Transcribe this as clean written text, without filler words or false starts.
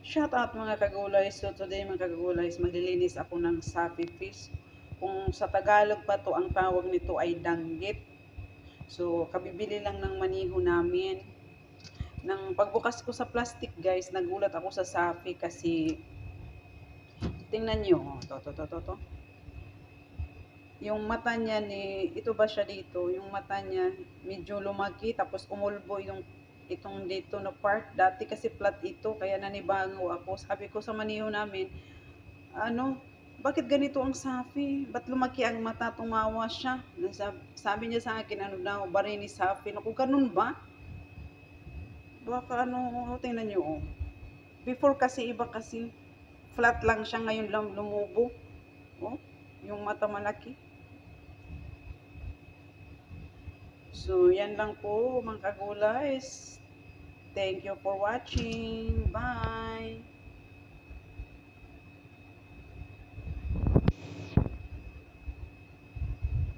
Shout out mga kagulay. So today mga kagulay, maglilinis ako ng sapi fish. Kung sa Tagalog pa to, ang tawag nito ay danggit. So kabibili lang ng maniho namin. Nang pagbukas ko sa plastic guys, nagulat ako sa sapi kasi tingnan nyo. Oh, to. Yung mata niya ito ba siya dito? Yung mata niya medyo lumaki tapos umulbo yung itong dito na part. Dati kasi flat ito kaya nanibango ako. Sabi ko sa maniho namin, ano, bakit ganito ang sapi? Ba't lumaki ang mata? Tumawa siya. Sabi niya sa akin, ano daw, bari ni sapi. Naku, ganun ba? Baka ano, tingnan niyo, oh. Before kasi, iba kasi, flat lang siya, ngayon lang lumubo. Oh, yung mata malaki. So, yan lang po, mga kagulays. Thank you for watching. Bye!